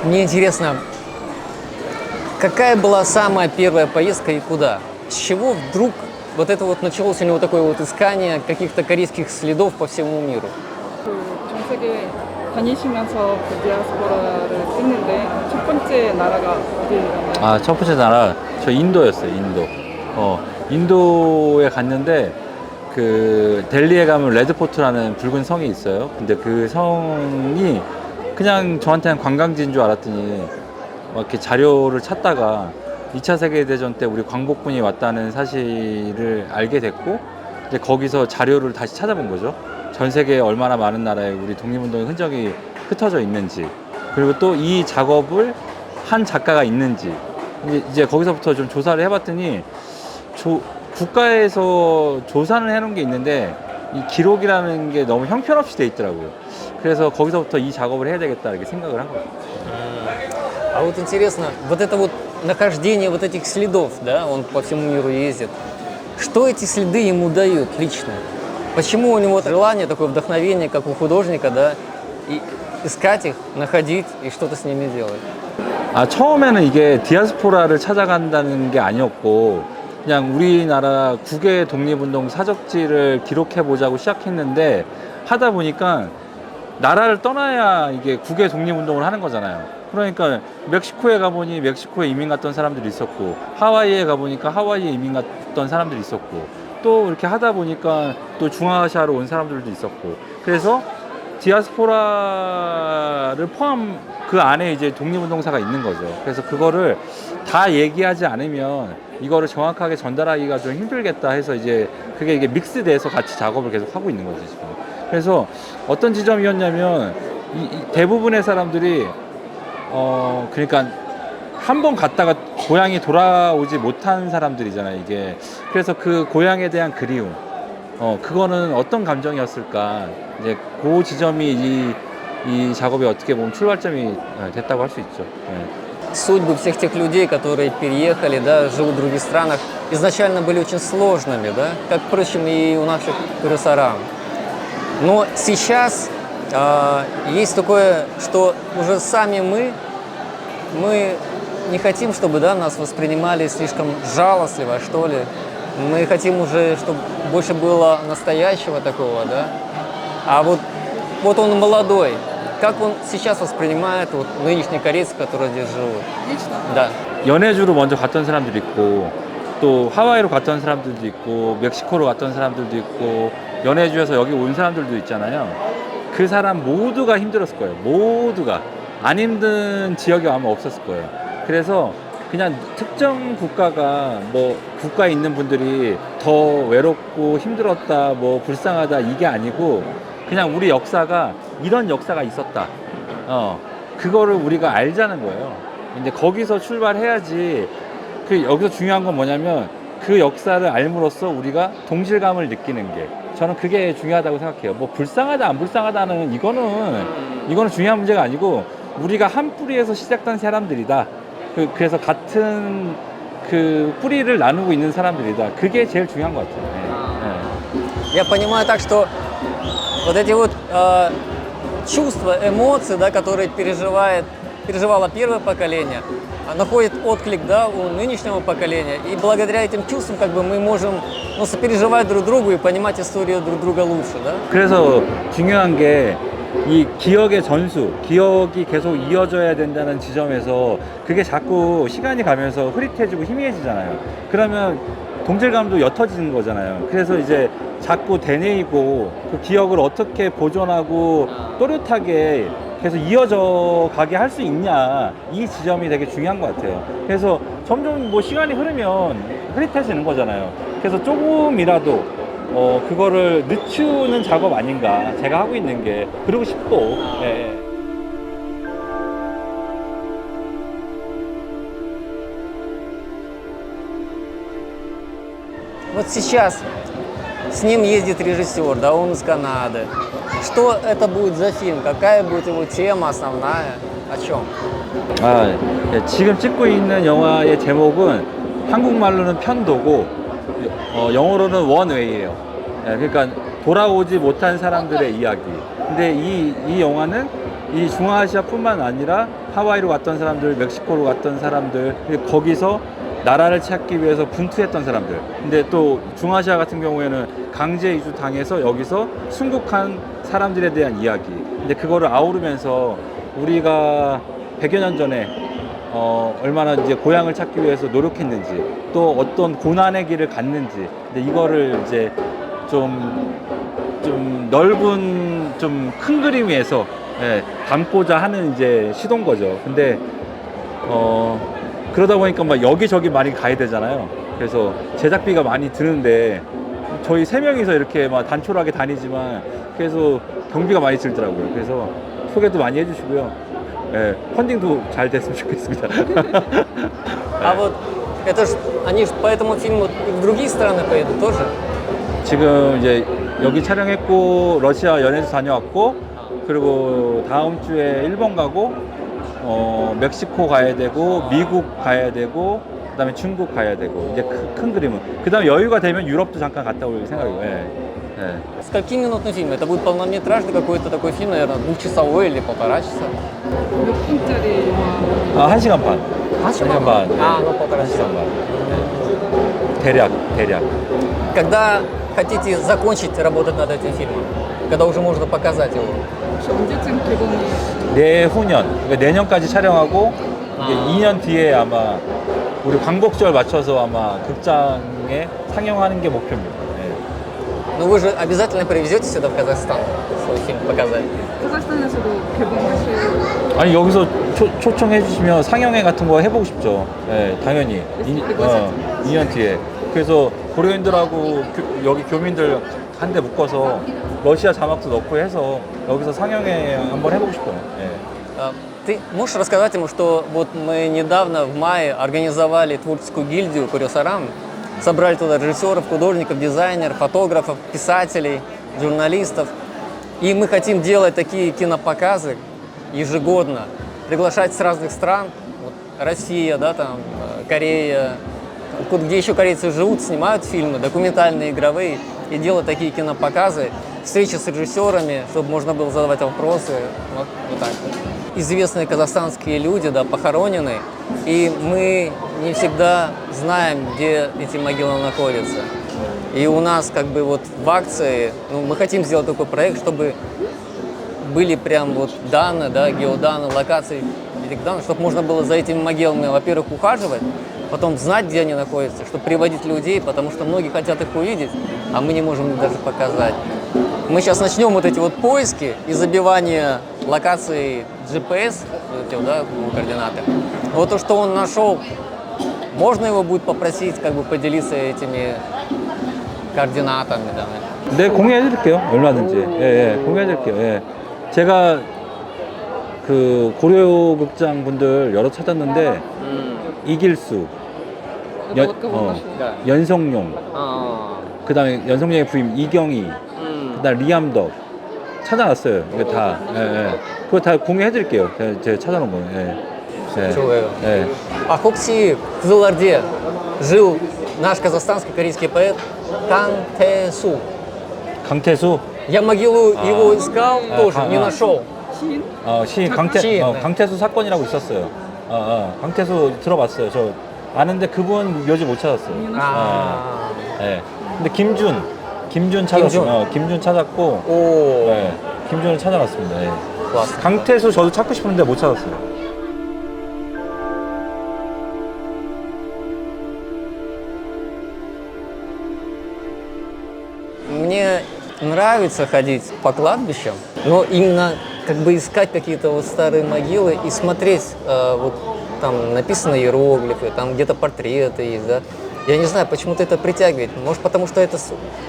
Мне интересно, какая была самая первая поездка и куда? С чего вдруг вот это вот началось у него такое вот искание каких-то корейских следов по всему миру? 전 세계 다니시면서 그 디아스포라를 찍는데 첫 번째 나라가 어디예요? 아, 첫 번째 나라 저 인도였어요. 인도에 갔는데 그 델리에 가면 레드포트라는 붉은 성이 있어요. 근데 그 성이 그냥 저한테는 관광지인 줄 알았더니 막 이렇게 자료를 찾다가 2차 세계대전 때 우리 광복군이 왔다는 사실을 알게 됐고, 이제 거기서 자료를 다시 찾아본 거죠. 전 세계에 얼마나 많은 나라에 우리 독립운동의 흔적이 흩어져 있는지, 그리고 또 이 작업을 한 작가가 있는지, 이제 거기서부터 좀 조사를 해봤더니 국가에서 조사를 해놓은 게 있는데 이 기록이라는 게 너무 형편없이 돼 있더라고요. 그래서 거기서부터 이 작업을 해야 되겠다 이렇게 생각을 한 거예요. А вот интересно, вот это вот нахождение вот этих следов, да, он по всему миру ездит. Что эти следы ему дают лично? Почему у него желание, такое вдохновение, как у художника, да, и искать их, находить и что-то с ними делать? 아, 처음에는 이게 디아스포라를 찾아간다는 게 아니었고, 그냥 우리나라 국외 독립운동 사적지를 기록해 보자고 시작했는데, 하다 보니까 나라를 떠나야 이게 국외 독립운동을 하는 거잖아요. 그러니까 멕시코에 가보니 멕시코에 이민 갔던 사람들이 있었고, 하와이에 가보니까 하와이에 이민 갔던 사람들이 있었고, 또 이렇게 하다 보니까 또 중앙아시아로 온 사람들도 있었고, 그래서 디아스포라를 포함 그 안에 이제 독립운동사가 있는 거죠. 그래서 그거를 다 얘기하지 않으면 이거를 정확하게 전달하기가 좀 힘들겠다 해서 이제 그게 이게 믹스돼서 같이 작업을 계속 하고 있는 거지 지금. 그래서 어떤 지점이었냐면 대부분의 사람들이 그러니까 한 번 갔다가 고향이 돌아오지 못한 사람들이잖아요 이게. 그래서 그 고향에 대한 그리움, 그거는 어떤 감정이었을까, 이제 그 지점이 이 작업이 어떻게 보면 출발점이 됐다고 할 수 있죠. 네. Судьбы всех тех людей, которые переехали, да, живут в других странах, изначально были очень сложными, да, как, впрочем, и у наших профессоров. Но сейчас есть такое, что уже сами мы не хотим, чтобы, да, нас воспринимали слишком жалостливо, что ли. Мы хотим уже, чтобы больше было настоящего такого, да. А вот он молодой. Как он сейчас воспринимает вот нынешних корейцев, которые здесь живут? Лично? Да. 연해주로 먼저 갔던 사람들도 있고, 또 하와이로 갔던 사람들도 있고, 멕시코로 갔던 사람들도 있고, 연해주에서 여기 온 사람들도 있잖아요. 그 사람 모두가 힘들었을 거예요. 모두가. 안 힘든 지역이 아마 없었을 거예요. 그래서 그냥 특정 국가가 뭐 국가에 있는 분들이 더 외롭고 힘들었다, 뭐 불쌍하다 이게 아니고, 그냥 우리 역사가 이런 역사가 있었다. 그거를 우리가 알자는 거예요. 근데 거기서 출발해야지. 여기서 중요한 건 뭐냐면 그 역사를 알므로써 우리가 동질감을 느끼는 게, 저는 그게 중요하다고 생각해요. 뭐 불쌍하다 안 불쌍하다는 이거는 중요한 문제가 아니고, 우리가 한 뿌리에서 시작된 사람들이다. 그래서 같은 그 뿌리를 나누고 있는 사람들이다. 그게 제일 중요한 것 같아요. 네. Я понимаю так, что вот эти вот чувства, эмоции, да, которые переживало первое поколение, находят отклик, да, у нынешнего поколения. И благодаря этим чувствам как бы мы можем, ну, сопереживать друг другу и понимать историю друг друга лучше, да? 그래서 중요한 게 이 기억의 전수, 기억이 계속 이어져야 된다는 지점에서 그게 자꾸 시간이 가면서 흐릿해지고 희미해지잖아요. 그러면 동질감도 옅어지는 거잖아요. 그래서 이제 자꾸 되뇌이고 그 기억을 어떻게 보존하고 또렷하게 계속 이어져 가게 할 수 있냐, 이 지점이 되게 중요한 것 같아요. 그래서 점점 뭐 시간이 흐르면 흐릿해지는 거잖아요. 그래서 조금이라도 그거를 늦추는 작업 아닌가, 제가 하고 있는 게. 그러고 싶고. 예. Вот сейчас с ним ездит режиссер, да, он из Канады. Что это будет за фильм? Какая будет его тема основная? О чем? 지금 찍고 있는 영화의 제목은 한국말로는 편도고, 영어로는 원웨이예요. 그러니까 돌아오지 못한 사람들의 이야기. 근데 이 영화는 이 중앙아시아뿐만 아니라 하와이로 갔던 사람들, 멕시코로 갔던 사람들, 그리고 거기서 나라를 찾기 위해서 분투했던 사람들. 근데 또 중앙아시아 같은 경우에는 강제 이주 당해서 여기서 순국한 사람들에 대한 이야기. 근데 그거를 아우르면서 우리가 100여 년 전에 얼마나 이제 고향을 찾기 위해서 노력했는지, 또 어떤 고난의 길을 갔는지. 근데 이거를 이제 좀 넓은, 좀 큰 그림에서 담고자 하는 이제 시도인 거죠. 근데 그러다 보니까 막 여기저기 많이 가야 되잖아요. 그래서 제작비가 많이 드는데 저희 3명이서 이렇게 막 단촐하게 다니지만 그래서 경비가 많이 들더라고요. 그래서 소개도 많이 해주시고요. 펀딩도 잘 됐으면 좋겠습니다. А вот это ж, они же по этому фильму и в другие страны поедут тоже? 지금 이제 여기 촬영했고 러시아 연해수 다녀왔고, 그리고 다음 주에 일본 가고 멕시코 가야 되고 미국 가야 되고 그다음에 중국 가야 되고, 이제 큰 그림은 그다음에 여유가 되면 유럽도 잠깐 갔다 올 생각이에요. Скольки-минутный фильм? Это будет полнометражный какой-то такой фильм, наверное, двухчасовой или 1,5 часа? 몇 분짜리 영화? 아, 1시간 반. 1시간 반. А, ну 1,5 часа. 반. 대략. Когда хотите закончить работать над этим фильмом? Когда уже можно показать его? 혹시 언제쯤 개봉이? 내후년, 그러니까 내년까지 촬영하고 이제 2년 뒤에 아마 우리 광복절 맞춰서 아마 극장에 상영하는 게 목표입니다. Ну вы же обязательно привезете сюда, в Казахстан, свой фильм показать? 카자흐스탄에서도 개봉하실? 아니, 여기서 초청해 주시면 상영회 같은 거 해보고 싶죠. 당연히. 2년 뒤에. 그래서 고려인들하고 여기 교민들 한데 묶어서 러시아 자막도 넣고 해서 여기서 상영회 한번 해보고 싶어요. Ты можешь рассказать ему, что вот мы недавно в мае организовали творческую гильдию Курьосарам, собрали туда режиссеров, художников, дизайнеров, фотографов, писателей, журналистов. И мы хотим делать такие кинопоказы ежегодно, приглашать с разных стран, вот Россия, да, там, Корея, где еще корейцы живут, снимают фильмы, документальные, игровые, и делать такие кинопоказы, встречи с режиссерами, чтобы можно было задавать вопросы, вот так вот. Известные казахстанские люди, да, похоронены, и мы не всегда знаем, где эти могилы находятся. И у нас как бы вот в акции, мы хотим сделать такой проект, чтобы были прям вот данные, да, геоданные, локации этих данных, чтобы можно было за этими могилами, во-первых, ухаживать, потом знать, где они находятся, чтобы приводить людей, потому что многие хотят их увидеть, а мы не можем их даже показать. Мы сейчас начнем вот эти вот поиски и забивание локаций GPS, да, координаты. Вот то, что он нашел, можно его будет попросить как бы поделиться этими координатами. Да. 네, 공유해드릴게요. 얼마든지. 공유해드릴게요. 제가 그 고려극장 분들 여러 찾았는데 이길수, 연성용, 그다음에 연성용의 부임 이경희, 그다음 리암덕 찾아놨어요. 이거 다. 그거 다 공유해드릴게요. 제가 찾아놓은 거. Человек. А 혹시 в Кызылорде жил наш казахстанский корейский поэт Кангтесу? 강태수. Я могилу его искал, тоже не нашел. 시인? 시인 강태수 사건이라고 있었어요. 강태수 들어봤어요. 저 아는데 그분 묘지 못 찾았어요. 근데 김준 찾았어요. 김준 찾았고, 김준을 찾아놨습니다. 강태수 저도 찾고 싶은데 못 찾았어요. Мне нравится ходить по кладбищам, но именно как бы искать какие-то вот старые могилы и смотреть, вот там написаны иероглифы, там где-то портреты есть, да. Я не знаю, почему-то это притягивает. Может, потому что это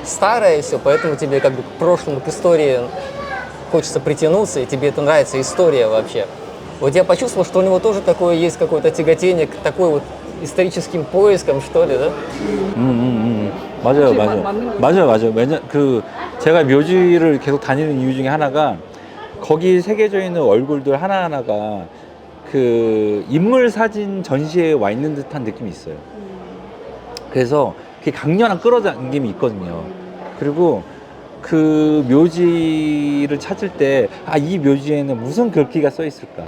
старое все, поэтому тебе как бы к прошлому, к истории хочется притянуться, и тебе это нравится, история вообще. Вот я почувствовал, что у него тоже такое есть какое-то тяготение к такой вот историческим поискам, что ли, да? 맞아요. 왜냐 제가 묘지를 계속 다니는 이유 중에 하나가 거기 새겨져 있는 얼굴들 하나하나가 그 인물 사진 전시회에 와 있는 듯한 느낌이 있어요. 그래서 그게 강렬한 끌어당김이 있거든요. 그리고 그 묘지를 찾을 때, 아, 이 묘지에는 무슨 글귀가 써 있을까?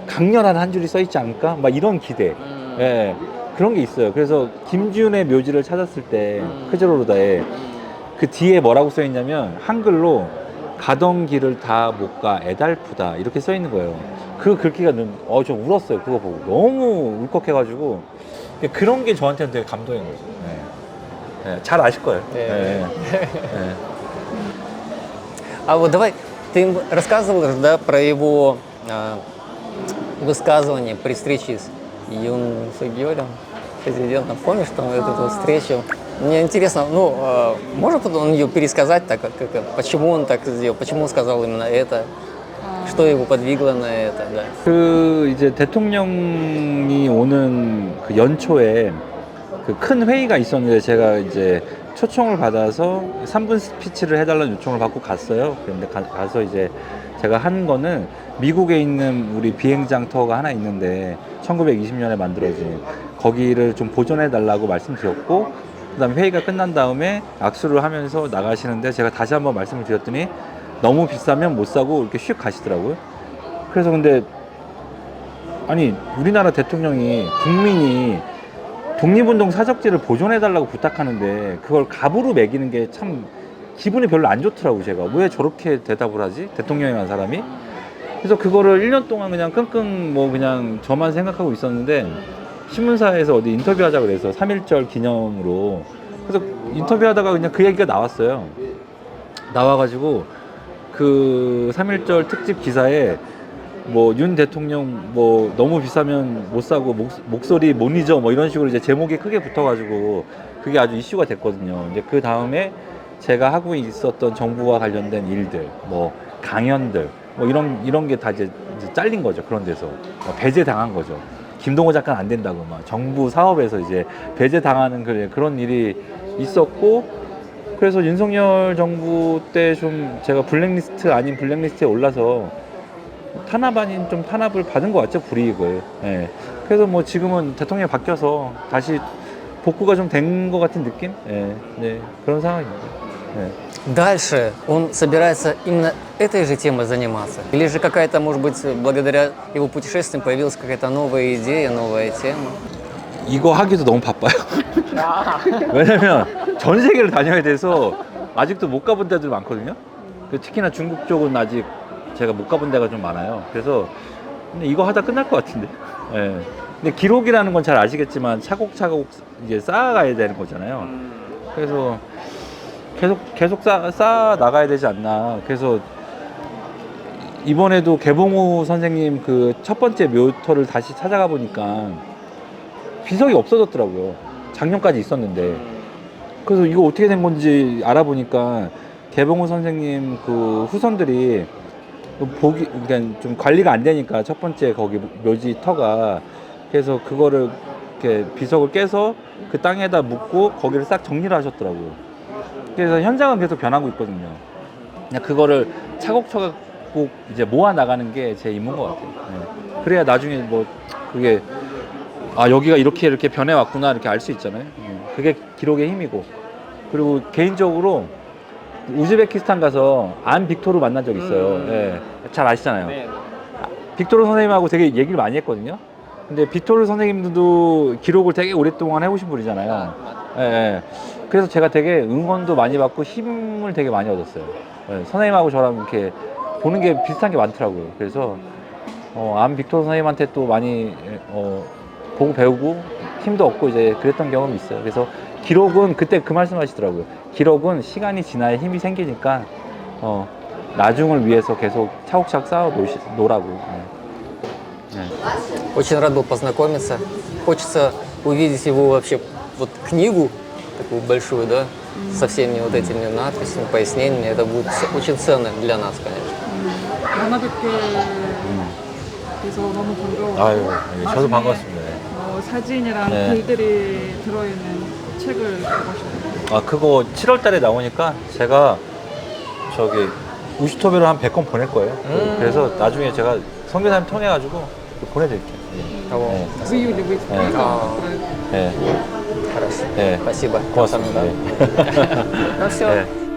강렬한 한 줄이 써 있지 않을까? 막 이런 기대. 예, 그런 게 있어요. 그래서 김지훈의 묘지를 찾았을 때, 크제로로다에 그 뒤에 뭐라고 써 있냐면, 한글로 가던 길을 다 못 가 애달프다 이렇게 써 있는 거예요. 그 글귀가 좀 울었어요. 그거 보고 너무 울컥해가지고 그런 게 저한테는 되게 감동인 거죠. 네. 네, 잘 아실 거예요. 네. 네. 네. А вот давай, ты им рассказывал же, да, про его высказывание при встрече с Юн Согёрем, президентом. Помнишь там эту встречу? Мне интересно, ну, можно потом ее пересказать, так, почему он так сделал, почему он сказал именно это, что его подвигло на это, да. 그 이제 대통령이 오는 그 연초에 그 큰 회의가 있었는데 제가 이제 초청을 받아서 3분 스피치를 해달라는 요청을 받고 갔어요. 그런데 가서 이제 제가 한 거는 미국에 있는 우리 비행장 터가 하나 있는데 1920년에 만들어진 거기를 좀 보존해 달라고 말씀드렸고, 그 다음에 회의가 끝난 다음에 악수를 하면서 나가시는데 제가 다시 한번 말씀을 드렸더니 너무 비싸면 못 사고 이렇게 슉 가시더라고요. 그래서 근데 아니 우리나라 대통령이 국민이 독립운동 사적지를 보존해달라고 부탁하는데 그걸 갑으로 매기는 게 참 기분이 별로 안 좋더라고요. 제가 왜 저렇게 대답을 하지? 대통령이라는 사람이. 그래서 그거를 1년 동안 그냥 끙끙 뭐 그냥 저만 생각하고 있었는데, 신문사에서 어디 인터뷰하자 그래서 3.1절 기념으로, 그래서 인터뷰하다가 그냥 그 얘기가 나왔어요. 나와가지고 그 3.1절 특집 기사에 뭐 윤 대통령 뭐 너무 비싸면 못 사고 목소리 못 잊어 뭐 이런 식으로 이제 제목이 크게 붙어가지고 그게 아주 이슈가 됐거든요. 이제 그 다음에 제가 하고 있었던 정부와 관련된 일들, 뭐 강연들, 뭐 이런 게 다 이제 잘린 거죠. 그런 데서 배제 당한 거죠. 김동호 작가는 안 된다고 막 정부 사업에서 이제 배제 당하는 그런 일이 있었고, 그래서 윤석열 정부 때 좀 제가 블랙리스트 아닌 블랙리스트에 올라서 탄압 아닌 좀 탄압을 받은 것 같죠, 불이익을. 예. 그래서 뭐 지금은 대통령이 바뀌어서 다시 복구가 좀 된 것 같은 느낌? 예. 네, 그런 상황입니다. 예. Дальше он собирается именно этой же темой заниматься? Или же какая-то, может быть, благодаря его путешествиям появилась какая-то новая идея, новая тема? 이거 하기도 너무 바빠요. 왜냐면 전 세계를 다녀야 돼서 아직도 못 가본 데들 많거든요. 특히나 중국 쪽은 아직 제가 못 가본 데가 좀 많아요. 그래서 근데 이거 하다 끝날 것 같은데. 예. 근데 기록이라는 건 잘 아시겠지만 차곡차곡 이제 쌓아가야 되는 거잖아요. 그래서 계속 쌓아 나가야 되지 않나. 그래서 이번에도 개봉후 선생님 그 첫 번째 묘터를 다시 찾아가 보니까 비석이 없어졌더라고요. 작년까지 있었는데. 그래서 이거 어떻게 된 건지 알아보니까 개봉후 선생님 그 후손들이 그러니까 좀 관리가 안 되니까 첫 번째 거기 묘지 터가, 그래서 그거를 이렇게 비석을 깨서 그 땅에다 묻고 거기를 싹 정리를 하셨더라고요. 그래서 현장은 계속 변하고 있거든요. 그냥 그거를 차곡차곡 이제 모아 나가는 게 제 임무인 것 같아요. 네. 그래야 나중에 뭐 그게 아 여기가 이렇게 변해 왔구나 이렇게 알 수 있잖아요. 그게 기록의 힘이고. 그리고 개인적으로 우즈베키스탄 가서 안 빅토르 만난 적 있어요. 네. 잘 아시잖아요. 네. 빅토르 선생님하고 되게 얘기를 많이 했거든요. 근데 빅토르 선생님도 기록을 되게 오랫동안 해오신 분이잖아요. 네. 그래서 제가 되게 응원도 많이 받고 힘을 되게 많이 얻었어요. 네. 선생님하고 저랑 이렇게 보는 게 비슷한 게 많더라고요. 그래서 안 빅토르 선생님한테 또 많이 보고 배우고 힘도 얻고 이제 그랬던 경험이 있어요. 그래서 기록은 그때 그 말씀하시더라고요. 기록은 시간이 지나야 힘이 생기니까 나중을 위해서 계속 차곡차곡 쌓아 놓으라고. 네. Очень рад был познакомиться. Хочется увидеть его вообще, вот книгу такую большую, да, со всеми вот этими надписями, пояснениями. Это будет очень ценно для нас, конечно. 만화 뵙게 돼서 너무 반가워. 아유, 저도 반갑습니다. 사진이랑 네. 글들이 들어있는 책을 보고 싶어요. 아, 그거 7월 달에 나오니까 제가 저기 우슈토베로 한 100권 보낼 거예요. 그래서 나중에 제가 선교사님 통해가지고 보내드릴게요. Кого? В июле выйдет 네. книга. А. отправить. 네. Хорошо. 네. Спасибо. 고맙습니다. Ну все. 네.